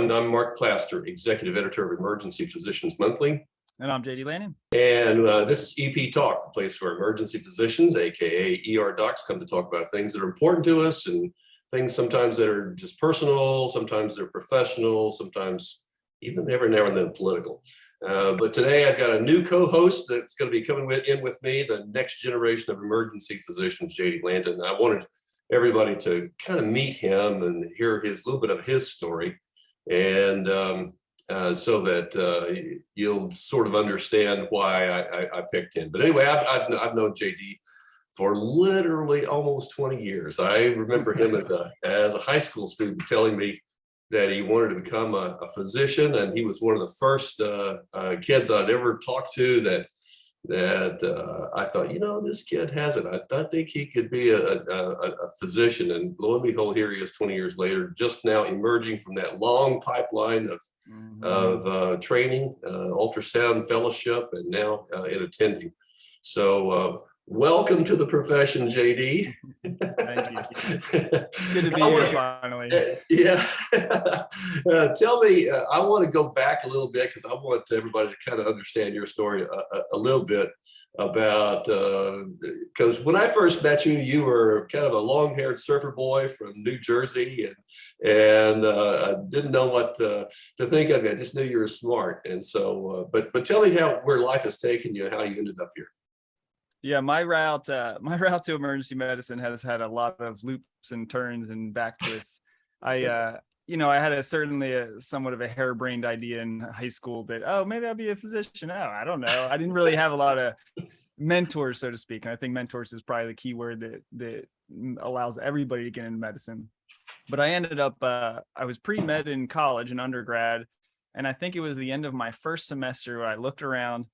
And I'm Mark Plaster, Executive Editor of Emergency Physicians Monthly. And I'm JD Landon. And this is EP Talk, the place where emergency physicians, aka ER docs, come to talk about things that are important to us and things sometimes that are just personal, sometimes they're professional, sometimes even every now and then political. But today I've got a new co-host that's going to be coming in with me, the next generation of emergency physicians, JD Landon. I wanted everybody to kind of meet him and hear his little bit of his story, and so that you'll sort of understand why I picked him. But anyway, I've known JD for literally almost 20 years. I remember him as a high school student telling me that he wanted to become a physician, and he was one of the first kids I'd ever talked to that I thought, you know, this kid has it. I think he could be a physician. And lo and behold, here he is 20 years later, just now emerging from that long pipeline of training, ultrasound fellowship, and now in attending. So welcome to the profession, JD. Thank you. Good to be here finally. Yeah. Tell me, I want to go back a little bit because I want everybody to kind of understand your story a little bit about, because when I first met you, you were kind of a long-haired surfer boy from New Jersey, and I didn't know what to think of you. I just knew you were smart. And so, but tell me where life has taken you and how you ended up here. Yeah, my route to emergency medicine has had a lot of loops and turns and back twists. I had certainly somewhat of a harebrained idea in high school that, oh, maybe I'll be a physician. Oh, I don't know. I didn't really have a lot of mentors, so to speak. And I think mentors is probably the key word that allows everybody to get into medicine. But I ended up, I was pre-med in college and undergrad. And I think it was the end of my first semester where I looked around.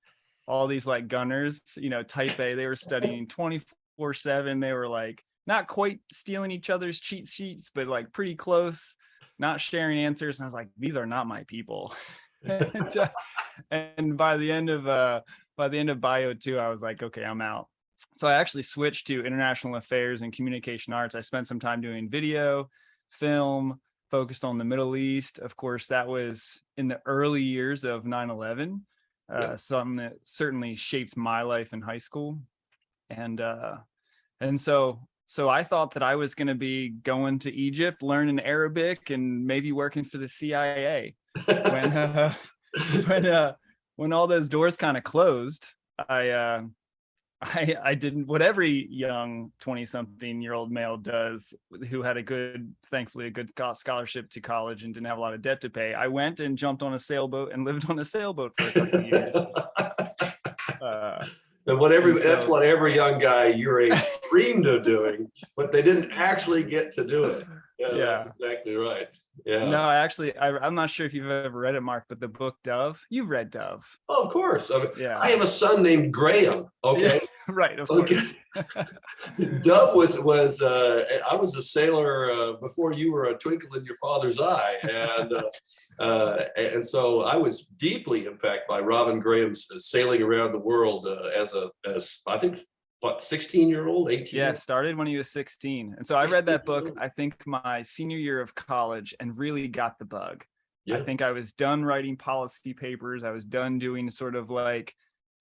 All these like gunners, type A, they were studying 24/7. They were like not quite stealing each other's cheat sheets, but like pretty close, not sharing answers. And I was like, these are not my people. and by the end of bio 2, I was like, okay, I'm out. So I actually switched to international affairs and communication arts. I spent some time doing video, film, focused on the Middle East. Of course, that was in the early years of 9/11. Something that certainly shaped my life in high school. And so I thought that I was going to be going to Egypt, learning Arabic, and maybe working for the CIA. When all those doors kind of closed, I didn't what every young 20-something-year-old male does who had thankfully a good scholarship to college and didn't have a lot of debt to pay. I went and jumped on a sailboat and lived on a sailboat for a couple of years. That's what every young guy your age dreamed of doing, but they didn't actually get to do it. Yeah. That's exactly right. Yeah. No, I'm not sure if you've ever read it, Mark, but the book Dove, you've read Dove. Oh, of course. I have a son named Graham. Okay. Yeah, right. Of course. Dove was I was a sailor before you were a twinkle in your father's eye. And so I was deeply impacted by Robin Graham's sailing around the world as I think, 16-year-old, 18? Yeah, started when he was 16. And so I read that book, I think my senior year of college, and really got the bug. Yeah. I think I was done writing policy papers. I was done doing sort of like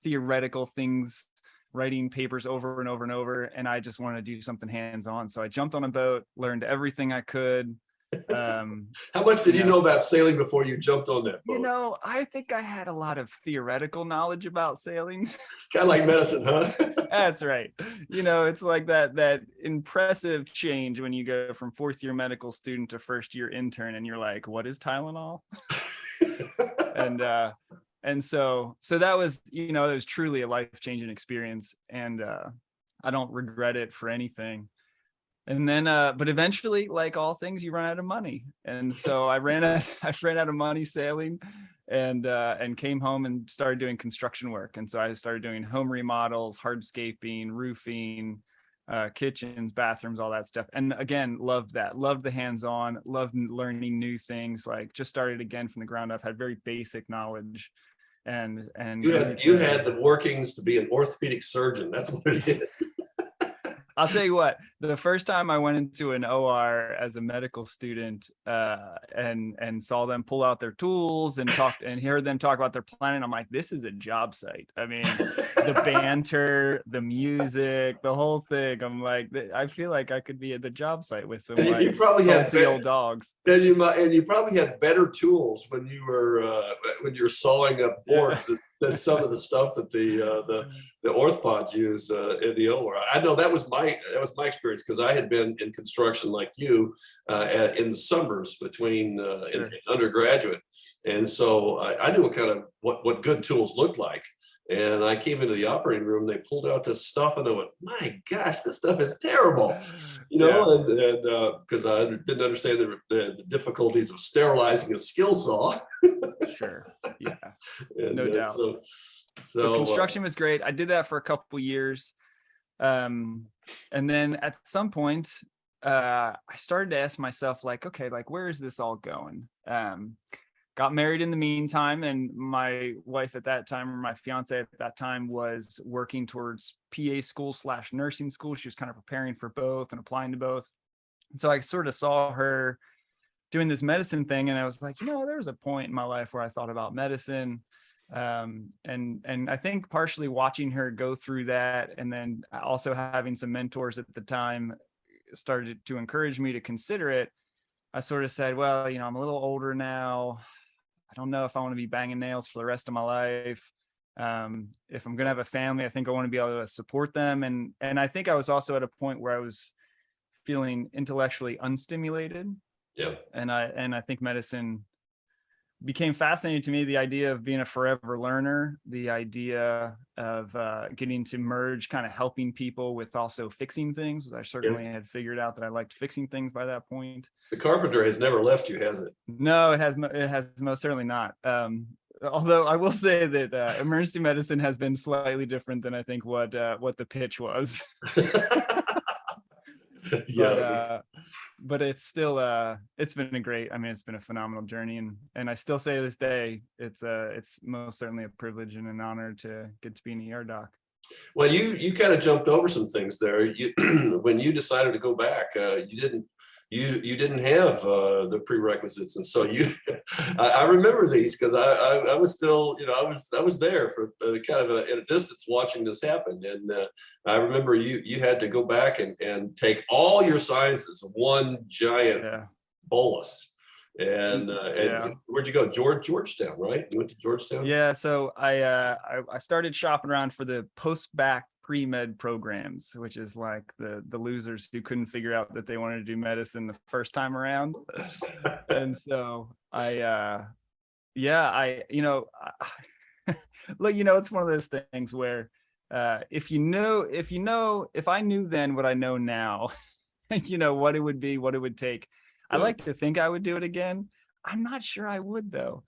theoretical things, writing papers over and over and over. And I just wanted to do something hands-on. So I jumped on a boat, learned everything I could. How much did you know about sailing before you jumped on that boat? I think I had a lot of theoretical knowledge about sailing. Kind of like medicine, huh? That's right. It's like that impressive change when you go from fourth year medical student to first year intern, and you're like, what is Tylenol? and so that was, it was truly a life-changing experience, and I don't regret it for anything. And then, but eventually, like all things, you run out of money. And so I ran out of money sailing, and came home and started doing construction work. And so I started doing home remodels, hardscaping, roofing, kitchens, bathrooms, all that stuff. And again, loved that. Loved the hands-on, loved learning new things. Like just started again from the ground up, had very basic knowledge. And you had the workings to be an orthopedic surgeon. That's what it is. I'll tell you what, the first time I went into an OR as a medical student, and saw them pull out their tools and talked and heard them talk about their planet, I'm like, this is a job site. I mean, the banter, the music, the whole thing. I'm like, I feel like I could be at the job site with some You like probably had salty old dogs. And you probably had better tools when you were sawing up boards than some of the stuff that the orthopods use in the OR. I know that was my experience, because I had been in construction like you in the summers between in undergraduate, and so I knew what good tools looked like. And I came into the operating room, they pulled out this stuff, and I went, my gosh, this stuff is terrible. And because I didn't understand the difficulties of sterilizing a skill saw. Sure. Yeah. And, no doubt. So construction was great. I did that for a couple years. And then at some point, I started to ask myself, like, okay, like, where is this all going? Got married in the meantime, and my wife at that time, or my fiance at that time, was working towards PA school / nursing school. She was kind of preparing for both and applying to both. And so I sort of saw her doing this medicine thing, and I was like, there was a point in my life where I thought about medicine. And I think partially watching her go through that, and then also having some mentors at the time started to encourage me to consider it. I sort of said, well, I'm a little older now. I don't know if I want to be banging nails for the rest of my life. If I'm going to have a family, I think I want to be able to support them. And I think I was also at a point where I was feeling intellectually unstimulated. Yeah. And I think medicine became fascinating to me. The idea of being a forever learner, the idea of getting to merge kind of helping people with also fixing things. I certainly had figured out that I liked fixing things by that point. The carpenter has never left you, has it? No, it has most certainly not. Although I will say that emergency medicine has been slightly different than I think what the pitch was. But it's still it's been it's been a phenomenal journey, and I still say to this day it's most certainly a privilege and an honor to get to be an ER doc. Well, you kind of jumped over some things there. When you decided to go back, you didn't have the prerequisites, and so I remember these, because I was still, I was there for kind of at a distance watching this happen, and I remember you had to go back and take all your sciences, one giant bolus. And where'd you go? Georgetown, right? You went to Georgetown? Yeah. So I started shopping around for the post-bac pre-med programs, which is like the losers who couldn't figure out that they wanted to do medicine the first time around. And so look, it's one of those things where if I knew then what I know now, what it would be, what it would take. I like to think I would do it again. I'm not sure I would, though.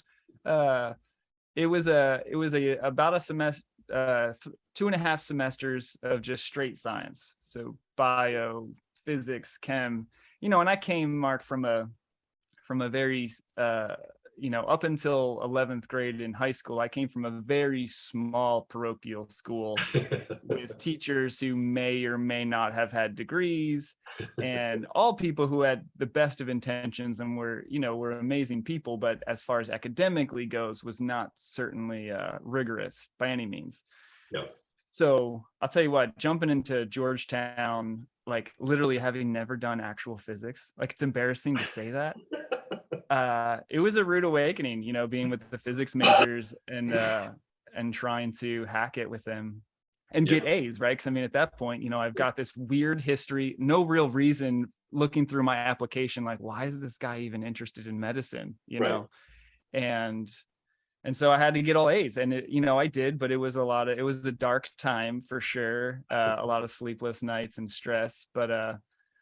It was about a semester, 2.5 semesters of just straight science. So bio, physics, chem, and I came, Mark, from a very, up until 11th grade in high school, I came from a very small parochial school with teachers who may or may not have had degrees, and all people who had the best of intentions and were amazing people, but as far as academically goes, was not certainly rigorous by any means. Yeah. So I'll tell you what, jumping into Georgetown, like literally having never done actual physics, like it's embarrassing to say that. It was a rude awakening, being with the physics majors and trying to hack it with them and get A's, right? Because at that point, I've got this weird history, no real reason, looking through my application, like, why is this guy even interested in medicine? And so I had to get all A's, and I did, but it was a dark time for sure. A lot of sleepless nights and stress, but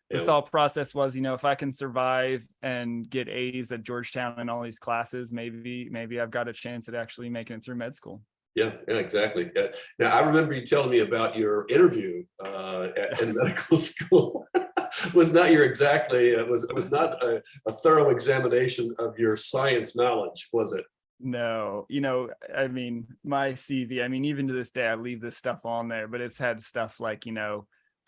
the thought process was, if I can survive and get A's at Georgetown in all these classes, maybe I've got a chance at actually making it through med school. Yeah, exactly. Now, I remember you telling me about your interview in medical school. was not a thorough examination of your science knowledge, was it? No, my CV, even to this day, I leave this stuff on there, but it's had stuff like,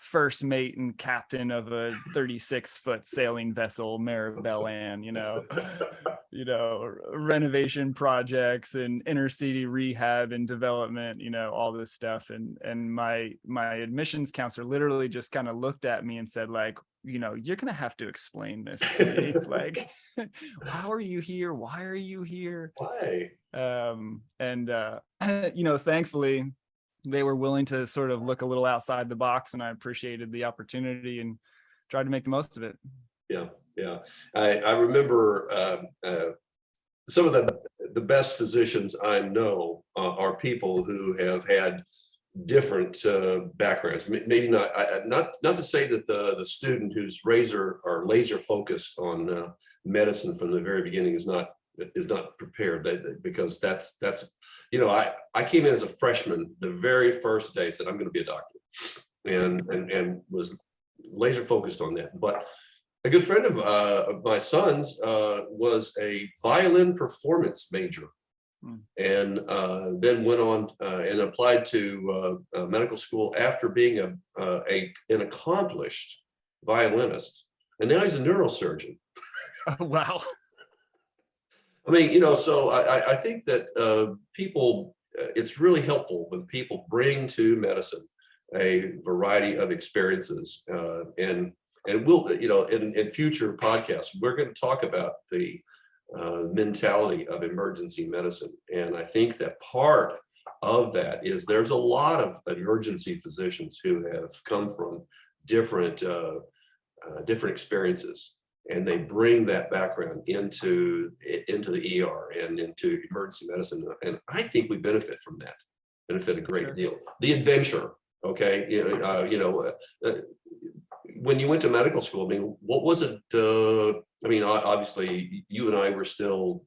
first mate and captain of a 36-foot sailing vessel, Maribel Ann, renovation projects and inner city rehab and development, all this stuff. And my admissions counselor literally just kind of looked at me and said, like, you're gonna have to explain this to me. Like, how are you here? Why are you here? Why? Thankfully they were willing to sort of look a little outside the box, and I appreciated the opportunity and tried to make the most of it. Yeah. I remember some of the best physicians I know are people who have had different backgrounds. Maybe not to say that the student who's laser focused on medicine from the very beginning is not prepared, because that's I came in as a freshman the very first day, said I'm going to be a doctor, and was laser focused on that. But a good friend of my son's was a violin performance major, and then went on and applied to medical school after being an accomplished violinist, and now he's a neurosurgeon. Oh, wow. I mean, so I think that people, it's really helpful when people bring to medicine a variety of experiences, and we'll, in future podcasts, we're going to talk about the mentality of emergency medicine. And I think that part of that is there's a lot of emergency physicians who have come from different experiences, and they bring that background into the ER and into emergency medicine. And I think we benefit from that, benefit a great deal. The adventure, okay, when you went to medical school, I mean, what was it? I mean, obviously, you and I were still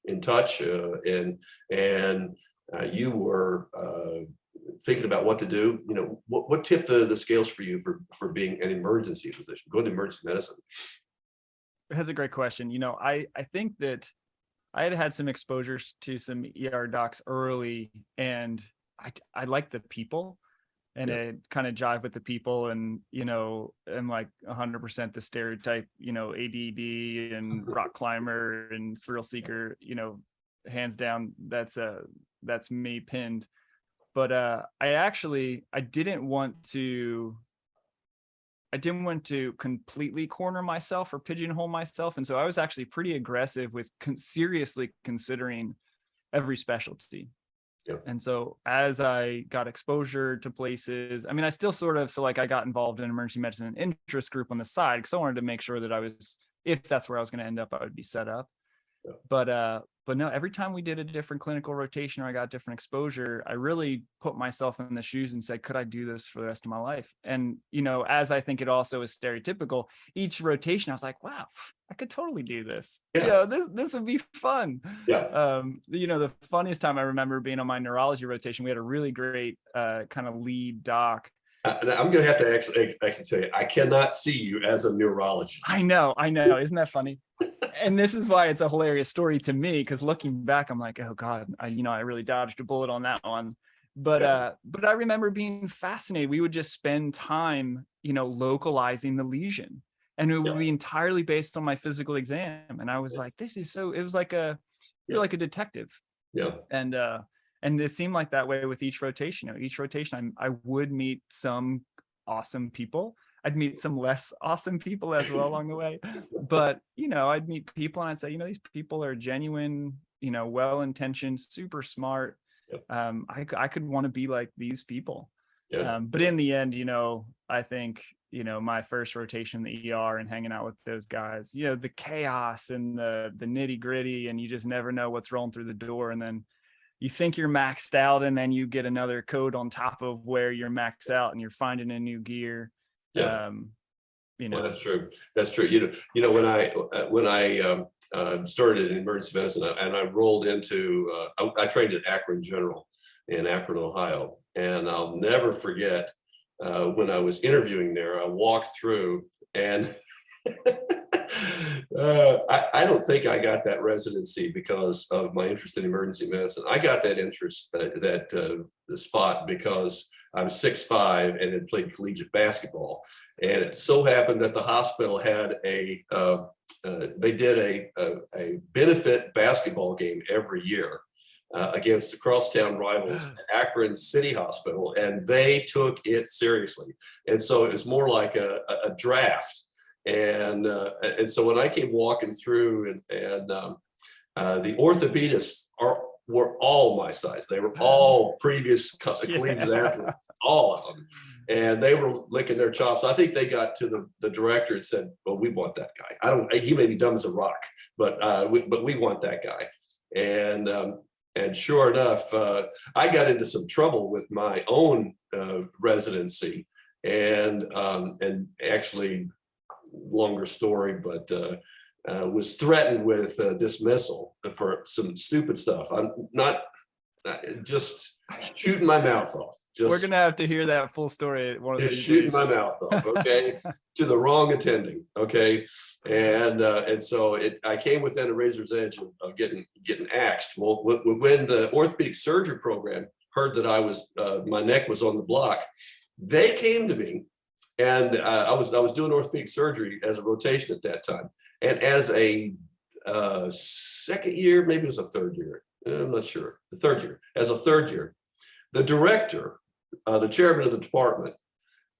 in touch, and you were thinking about what to do. What tipped the scales for you for being an emergency physician, going to emergency medicine? That's a great question. I think that I had some exposures to some ER docs early, and I like the people, and it kind of jive with the people, and I'm like 100% the stereotype, ADD and rock climber and thrill seeker, hands down, that's me pinned. But I didn't want to completely corner myself or pigeonhole myself, and so I was actually pretty aggressive with seriously considering every specialty. Yep. And so as I got exposure to places, I mean, I still I got involved in emergency medicine interest group on the side, because I wanted to make sure that if that's where I was going to end up, I would be set up. Yeah. But no, every time we did a different clinical rotation or I got different exposure, I really put myself in the shoes and said, could I do this for the rest of my life? And, as I think it also is stereotypical, each rotation, I was like, wow, I could totally do this. Yeah. This would be fun. Yeah. The funniest time I remember being on my neurology rotation, we had a really great kind of lead doc. I'm going to have to actually tell you, I cannot see you as a neurologist. I know. Isn't that funny? And this is why it's a hilarious story to me, because looking back, I'm like, oh God, I really dodged a bullet on that one. But I remember being fascinated. We would just spend time, localizing the lesion, and it would be entirely based on my physical exam. And I was like, this is so. It was like you're like a detective. Yeah. And it seemed like that way with each rotation. Each rotation, I would meet some awesome people. I'd meet some less awesome people as well along the way. But, I'd meet people and I'd say, these people are genuine, well-intentioned, super smart. Yep. I could want to be like these people. Yeah. But in the end, I think, my first rotation in the ER and hanging out with those guys, the chaos and the nitty gritty, and you just never know what's rolling through the door. And then you think you're maxed out, and then you get another code on top of where you're maxed out, and you're finding a new gear. Yeah. Well, that's true. That's true. When I started in emergency medicine, and I rolled into, I trained at Akron General in Akron, Ohio, and I'll never forget when I was interviewing there. I walked through, and I don't think I got that residency because of my interest in emergency medicine. I got that interest, the spot, because I'm 6'5" and had played collegiate basketball. And it so happened that the hospital had they did a benefit basketball game every year against the crosstown rivals, Akron City Hospital, and they took it seriously. And so it was more like a draft. And so when I came walking through, and the orthopedists were all my size. They were all previous collegiate athletes, all of them. And they were licking their chops. I think they got to the director and said, well, we want that guy. He may be dumb as a rock, but we want that guy. And sure enough, I got into some trouble with my own residency, and actually, longer story, but was threatened with dismissal for some stupid stuff. I'm not just shooting my mouth off. We're gonna have to hear that full story. Just shooting my mouth off, okay, to the wrong attending, okay, and so I came within a razor's edge of getting axed. Well, when the orthopedic surgery program heard that my neck was on the block, they came to me. And I was doing orthopedic surgery as a rotation at that time. And as a second year, maybe it was a third year, I'm not sure, the third year, as a third year, the director, the chairman of the department,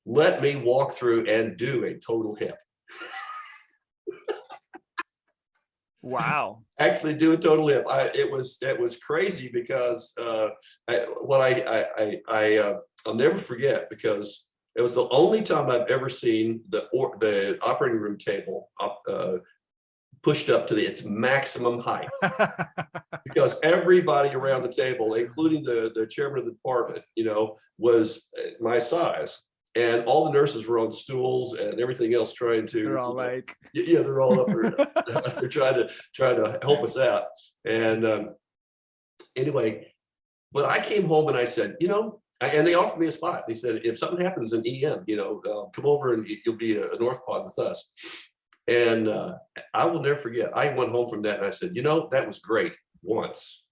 let me walk through and do a total hip. Wow. Actually do a total hip. It was crazy because I'll never forget, because it was the only time I've ever seen the operating room table pushed up to its maximum height, because everybody around the table, including the chairman of the department, was my size, and all the nurses were on stools and everything else trying to. They're all like, yeah, they're all up there. They're trying to help us out. And anyway, but I came home and I said, and they offered me a spot. They said, if something happens in EM, come over and you'll be an orthopod with us. And I will never forget, I went home from that and I said, that was great once,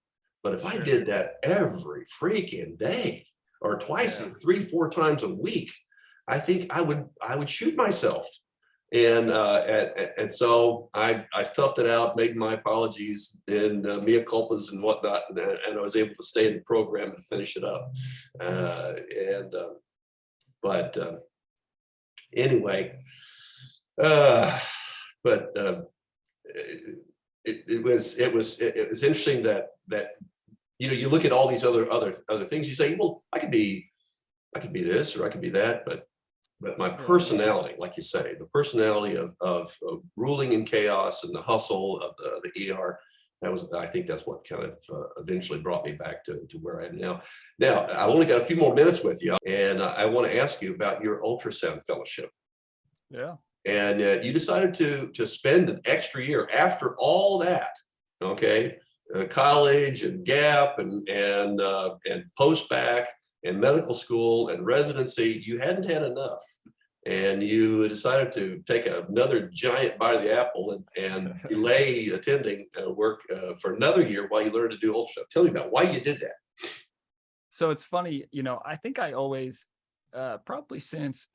but if I did that every freaking day, or twice, 3-4 times a week, I think I would shoot myself. And so I toughed it out, made my apologies and mea culpas and whatnot, and I was able to stay in the program and finish it up. Anyway, it was interesting that you look at all these other things. You say, well, I could be this or I could be that, but my personality, like you say, the personality of ruling in chaos and the hustle of the ER, I think that's what kind of eventually brought me back to where I am now. Now, I've only got a few more minutes with you, and I want to ask you about your ultrasound fellowship. Yeah. And you decided to spend an extra year after all that, okay? College and gap and post-bac and medical school and residency. You hadn't had enough, and you decided to take another giant bite of the apple and delay attending work for another year while you learned to do ultrasound. Tell me about why you did that. So it's funny, I think I always, probably since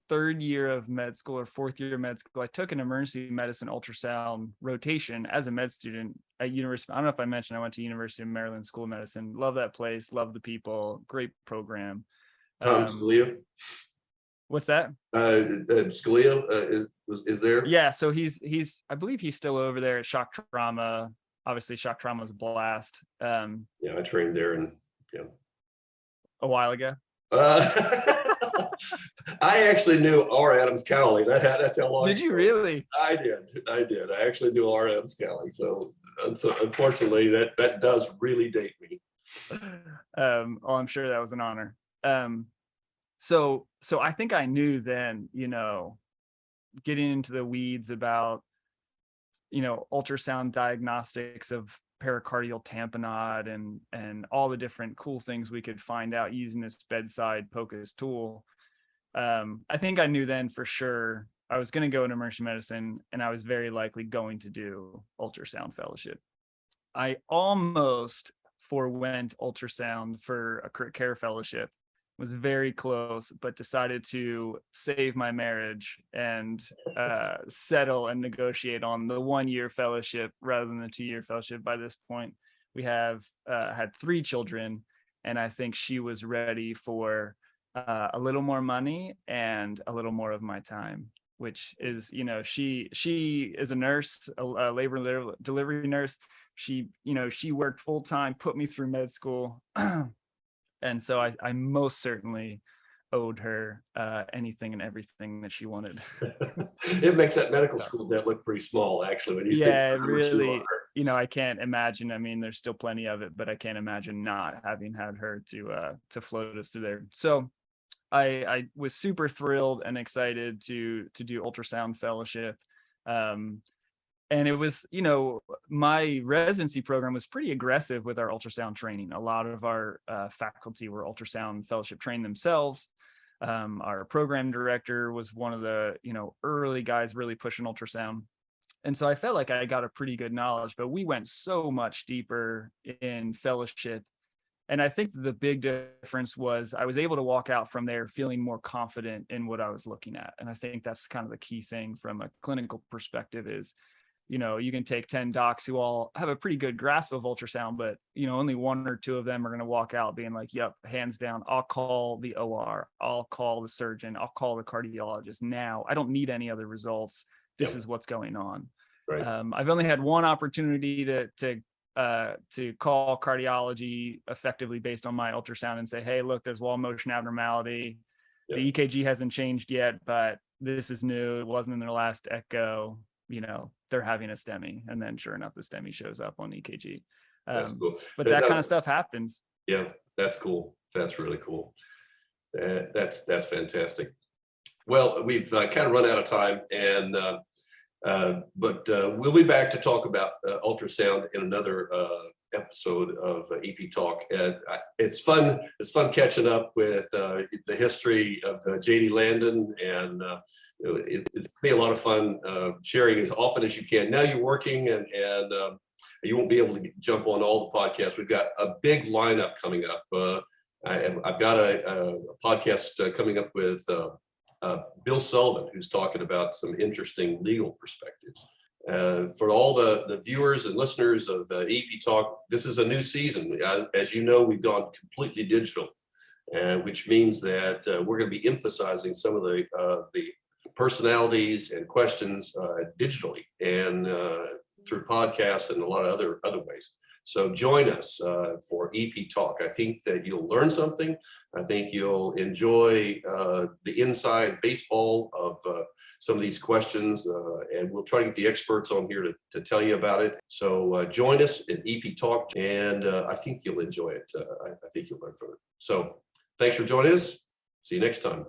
third year of med school or fourth year of med school, I took an emergency medicine ultrasound rotation as a med student at university. I don't know if I mentioned I went to University of Maryland School of Medicine. Love that place. Love the people. Great program. Scalia. What's that? Scalia is there? Yeah. So he's I believe he's still over there at shock trauma. Obviously, shock trauma is a blast. Yeah, I trained there a while ago. I actually knew R. Adams Cowley. That's how long. Did you really? I did. I actually knew R. Adams Cowley. So unfortunately, that does really date me. I'm sure that was an honor. So I think I knew then, getting into the weeds about, ultrasound diagnostics of pericardial tamponade and all the different cool things we could find out using this bedside POCUS tool. I think I knew then for sure I was going to go into emergency medicine, and I was very likely going to do ultrasound fellowship. I almost forewent ultrasound for a crit care fellowship, was very close, but decided to save my marriage and settle and negotiate on the 1-year fellowship rather than the 2-year fellowship. By this point, we have had 3 children, and I think she was ready for a little more money and a little more of my time, which is, she is a nurse, a labor and delivery nurse. She worked full time, put me through med school. And so I most certainly owed her anything and everything that she wanted. It makes that medical school debt look pretty small, actually. When you think Yeah, about how much you owe really, her. I can't imagine. I mean, there's still plenty of it, but I can't imagine not having had her to float us through there. So I was super thrilled and excited to do ultrasound fellowship. And it was, my residency program was pretty aggressive with our ultrasound training. A lot of our faculty were ultrasound fellowship trained themselves. Our program director was one of the, early guys really pushing ultrasound. And so I felt like I got a pretty good knowledge, but we went so much deeper in fellowship. And I think the big difference was I was able to walk out from there feeling more confident in what I was looking at. And I think that's kind of the key thing from a clinical perspective is, you can take 10 docs who all have a pretty good grasp of ultrasound, but, only 1 or 2 of them are going to walk out being like, yep, hands down, I'll call the OR, I'll call the surgeon, I'll call the cardiologist now. I don't need any other results. This is what's going on. Right. I've only had one opportunity to call cardiology effectively based on my ultrasound and say, hey, look, there's wall motion abnormality. Yeah. The EKG hasn't changed yet, but this is new. It wasn't in their last echo. They're having a STEMI. And then sure enough, the STEMI shows up on EKG. That's cool. But that kind of stuff happens. Yeah, that's cool. That's really cool. That's fantastic. Well, we've kind of run out of time, and but we'll be back to talk about ultrasound in another episode of EP Talk. And it's fun. It's fun catching up with the history of JD Landon, and it's going to be a lot of fun sharing as often as you can. Now you're working, and you won't be able to jump on all the podcasts. We've got a big lineup coming up. I've got a podcast coming up with Bill Sullivan, who's talking about some interesting legal perspectives. For all the viewers and listeners of EP Talk, this is a new season. As you know, we've gone completely digital, which means that we're going to be emphasizing some of the personalities and questions digitally and through podcasts and a lot of other ways. So join us for EP Talk. I think that you'll learn something. I think you'll enjoy the inside baseball of some of these questions, and we'll try to get the experts on here to tell you about it. So join us at EP Talk, and I think you'll enjoy it. I think you'll learn from it. So thanks for joining us. See you next time.